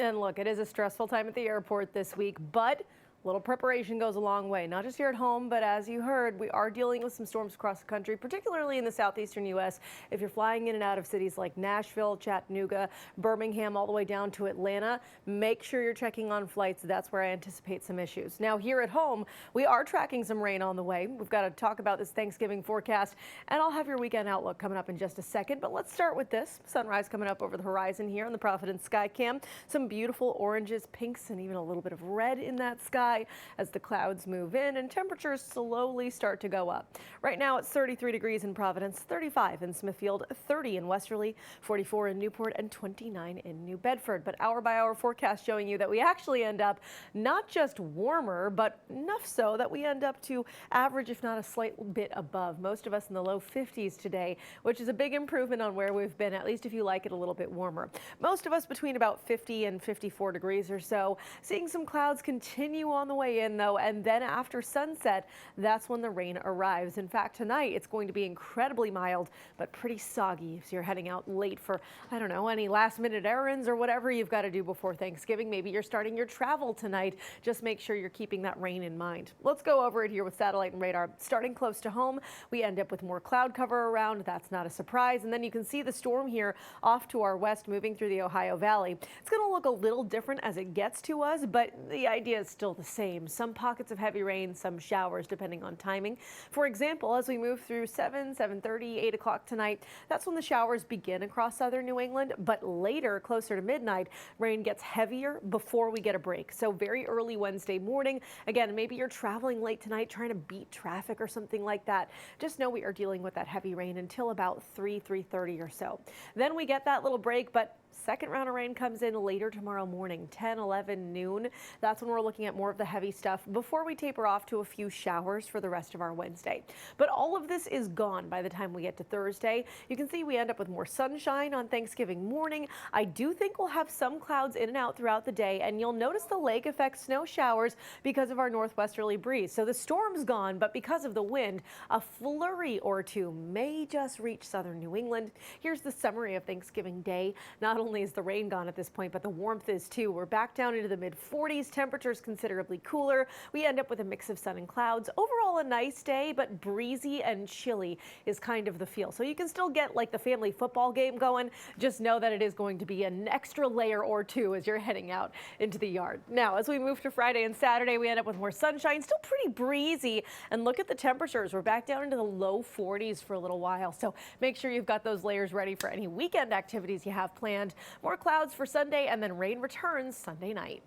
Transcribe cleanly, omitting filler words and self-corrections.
And look, it is a stressful time at the airport this week, but a little preparation goes a long way, not just here at home, but as you heard, we are dealing with some storms across the country, particularly in the southeastern U.S. If you're flying in and out of cities like Nashville, Chattanooga, Birmingham, all the way down to Atlanta, make sure you're checking on flights. That's where I anticipate some issues. Now, here at home, we are tracking some rain on the way. We've got to talk about this Thanksgiving forecast, and I'll have your weekend outlook coming up in just a second. But let's start with this. Sunrise coming up over the horizon here on the Providence Skycam. Some beautiful oranges, pinks, and even a little bit of red in that sky as the clouds move in and temperatures slowly start to go up. Right now it's 33 degrees in Providence, 35 in Smithfield, 30 in Westerly, 44 in Newport, and 29 in New Bedford. But hour by hour forecast showing you that we actually end up not just warmer, but enough so that we end up to average, if not a slight bit above. Most of us in the low 50s today, which is a big improvement on where we've been, at least if you like it a little bit warmer. Most of us between about 50 and 54 degrees or so. Seeing some clouds continue on the way in though, and then after sunset, that's when the rain arrives. In fact, tonight it's going to be incredibly mild, but pretty soggy. So you're heading out late for, I don't know, any last minute errands or whatever you've got to do before Thanksgiving. Maybe you're starting your travel tonight. Just make sure you're keeping that rain in mind. Let's go over it here with satellite and radar. Starting close to home, we end up with more cloud cover around. That's not a surprise. And then you can see the storm here off to our west moving through the Ohio Valley. It's going to look a little different as it gets to us, but the idea is still the same. Some pockets of heavy rain, some showers depending on timing. For example, as we move through 7:30, 8 o'clock tonight, that's when the showers begin across southern New England. But later, closer to midnight, rain gets heavier before we get a break. So very early Wednesday morning. Again, maybe you're traveling late tonight trying to beat traffic or something like that. Just know we are dealing with that heavy rain until about 3:30 or so. Then we get that little break, but second round of rain comes in later tomorrow morning, 10, 11, noon. That's when we're looking at more of the heavy stuff before we taper off to a few showers for the rest of our Wednesday. But all of this is gone by the time we get to Thursday. You can see we end up with more sunshine on Thanksgiving morning. I do think we'll have some clouds in and out throughout the day, and you'll notice the lake effect snow showers because of our northwesterly breeze. So the storm's gone, but because of the wind, a flurry or two may just reach southern New England. Here's the summary of Thanksgiving Day. Not only is the rain gone at this point, but the warmth is too. We're back down into the mid 40s, temperatures considerably cooler. We end up with a mix of sun and clouds. Overall a nice day, but breezy and chilly is kind of the feel. So you can still get like the family football game going. Just know that it is going to be an extra layer or two as you're heading out into the yard. Now, as we move to Friday and Saturday, we end up with more sunshine, still pretty breezy. And look at the temperatures. We're back down into the low 40s for a little while. So make sure you've got those layers ready for any weekend activities you have planned. More clouds for Sunday, and then rain returns Sunday night.